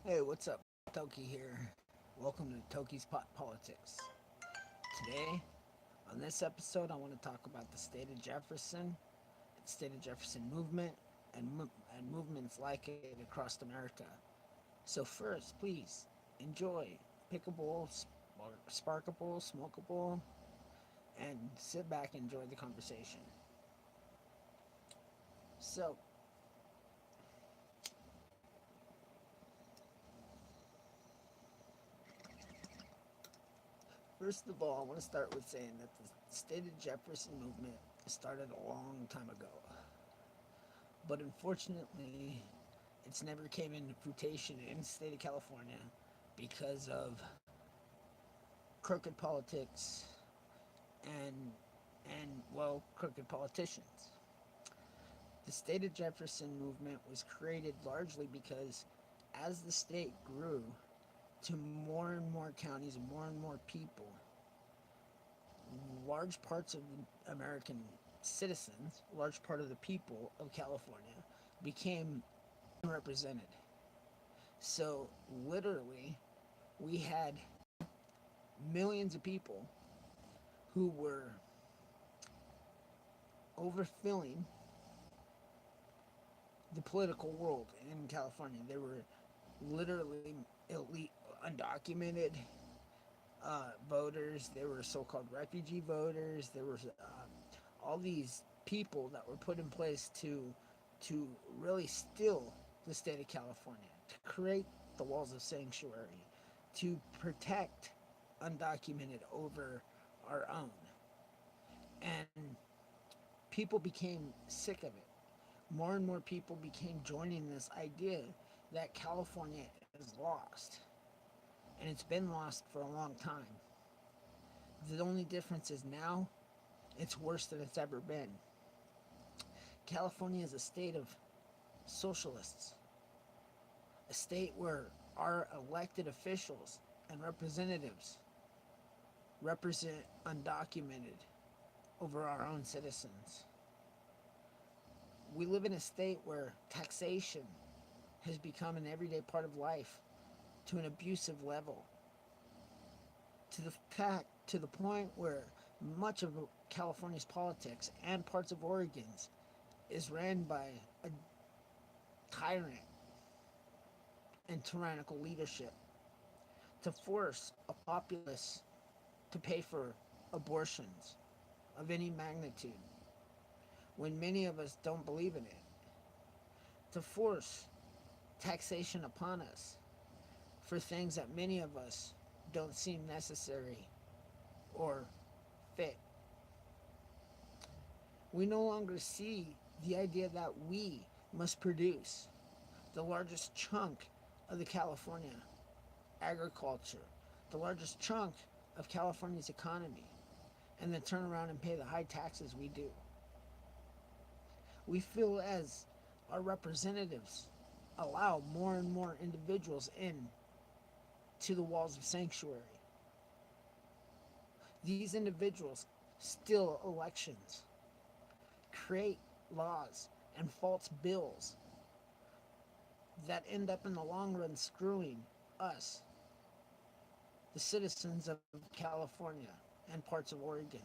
Hey, what's up? Toki here. Welcome to Tokeys Politics. Today, on this episode, I want to talk about the state of Jefferson, the state of Jefferson movement, and movements like it across America. So first, please enjoy, pick a bowl, spark a bowl, smoke a bowl, and sit back and enjoy the conversation. So, first of all, I want to start with saying that the state of Jefferson movement started a long time ago. But unfortunately, it's never came into fruition in the state of California because of crooked politics and crooked politicians. The state of Jefferson movement was created largely because as the state grew to more and more counties and more people, large parts of the American citizens, large part of the people of California became unrepresented. So literally, we had millions of people who were overfilling the political world in California. They were literally elite, undocumented voters. There were so-called refugee voters. There were all these people that were put in place to really steal the state of California, to create the walls of sanctuary, to protect undocumented over our own. And people became sick of it. More and more people became joining this idea that California is lost. And it's been lost for a long time. The only difference is now it's worse than it's ever been. California is a state of socialists, a state where our elected officials and representatives represent undocumented over our own citizens. We live in a state where taxation has become an everyday part of life to an abusive level, to the point where much of California's politics and parts of Oregon's is ran by a tyrant and tyrannical leadership to force a populace to pay for abortions of any magnitude when many of us don't believe in it, to force taxation upon us for things that many of us don't seem necessary or fit. We no longer see the idea that we must produce the largest chunk of the California agriculture, the largest chunk of California's economy, and then turn around and pay the high taxes we do. We feel as our representatives allow more and more individuals in to the walls of sanctuary. These individuals steal elections, create laws and false bills that end up in the long run screwing us, the citizens of California and parts of Oregon.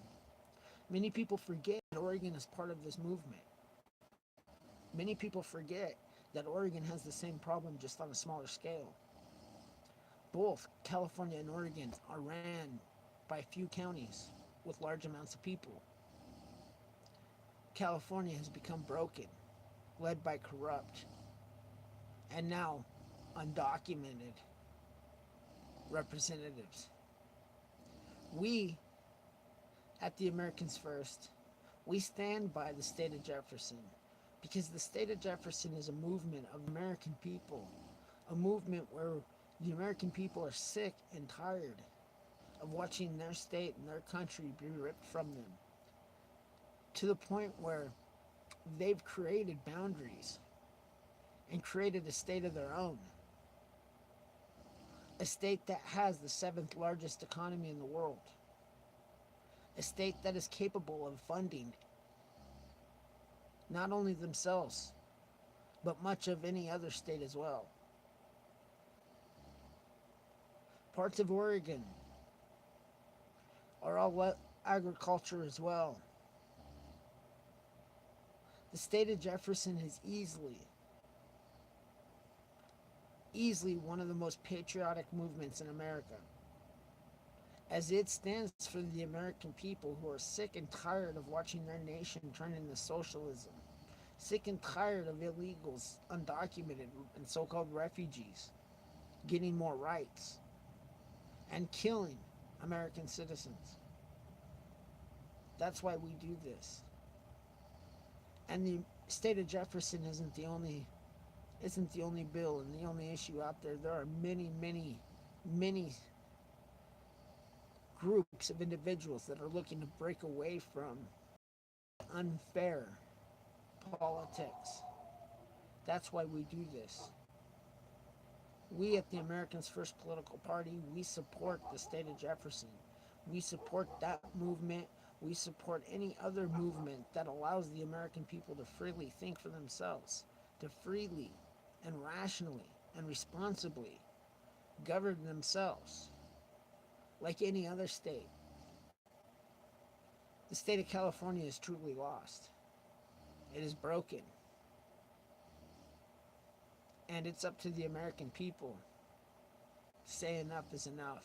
Many people forget that Oregon is part of this movement. Many people forget that Oregon has the same problem just on a smaller scale. Both California and Oregon are ran by few counties with large amounts of people. California has become broken, led by corrupt, and now undocumented representatives. We, at the Americans First, we stand by the state of Jefferson because the state of Jefferson is a movement of American people, a movement where the American people are sick and tired of watching their state and their country be ripped from them, to the point where they've created boundaries and created a state of their own, a state that has the seventh largest economy in the world, a state that is capable of funding not only themselves, but much of any other state as well. Parts of Oregon are all agriculture as well. The state of Jefferson is easily one of the most patriotic movements in America, as it stands for the American people who are sick and tired of watching their nation turn into socialism, sick and tired of illegals, undocumented, and so called refugees getting more rights and killing American citizens. That's why we do this. And the state of Jefferson isn't the only bill and the only issue out there. There are many groups of individuals that are looking to break away from unfair politics. That's why we do this. We at the Americans First Political Party, we support the state of Jefferson. We support that movement. We support any other movement that allows the American people to freely think for themselves, to freely and rationally and responsibly govern themselves like any other state. The state of California is truly lost. It is broken. And it's up to the American people to say enough is enough.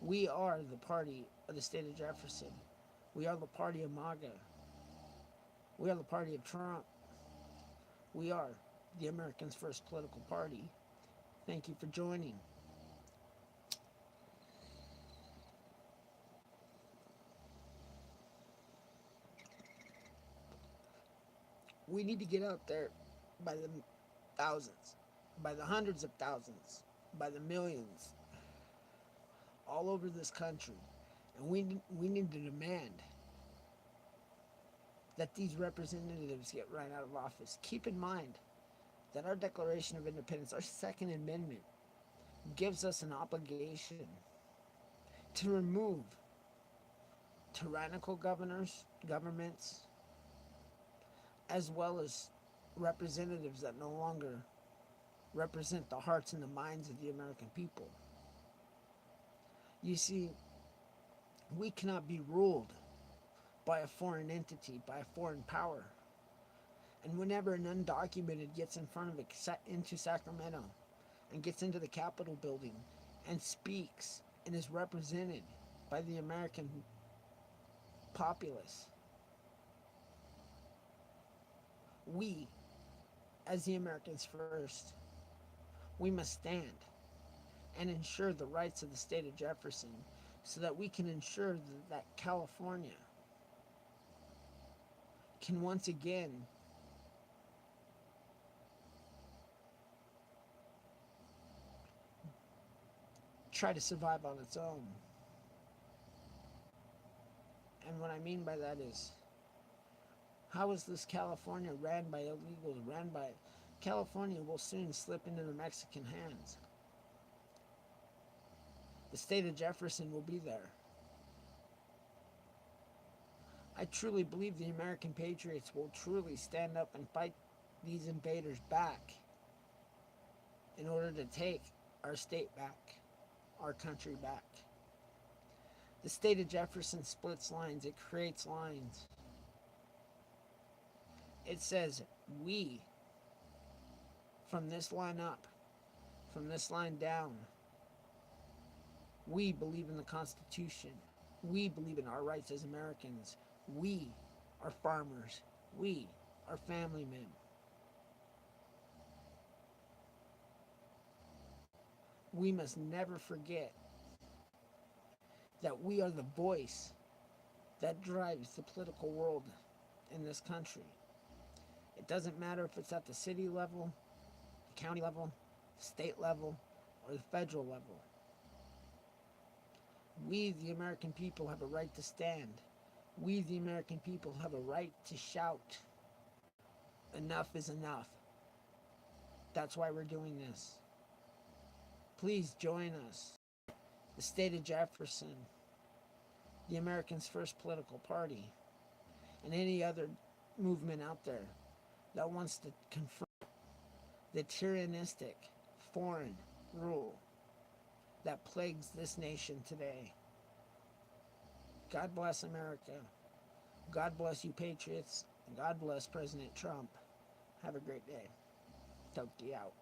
We are the party of the state of Jefferson. We are the party of MAGA. We are the party of Trump. We are the Americans First Political Party. Thank you for joining. We need to get out there by the thousands, by the hundreds of thousands, by the millions, all over this country. And we need to demand that these representatives get right out of office. Keep in mind that our Declaration of Independence, our Second Amendment, gives us an obligation to remove tyrannical governments, as well as representatives that no longer represent the hearts and the minds of the American people. You see, we cannot be ruled by a foreign entity, by a foreign power. And whenever an undocumented gets in front of into Sacramento and gets into the Capitol building and speaks and is represented by the American populace, we, as the Americans First, we must stand and ensure the rights of the state of Jefferson so that we can ensure that California can once again try to survive on its own. And what I mean by that is, how is this California ran by illegals, California will soon slip into the Mexican hands. The state of Jefferson will be there. I truly believe the American patriots will truly stand up and fight these invaders back in order to take our state back, our country back. The state of Jefferson splits lines. It creates lines. It says, we, from this line up, from this line down, we believe in the Constitution. We believe in our rights as Americans. We are farmers. We are family men. We must never forget that we are the voice that drives the political world in this country. It doesn't matter if it's at the city level, the county level, the state level, or the federal level. We, the American people, have a right to stand. We, the American people, have a right to shout, enough is enough. That's why we're doing this. Please join us. The state of Jefferson, the Americans First Political Party, and any other movement out there that wants to confront the tyrannistic foreign rule that plagues this nation today. God bless America. God bless you, Patriots. And God bless President Trump. Have a great day. Tokey out.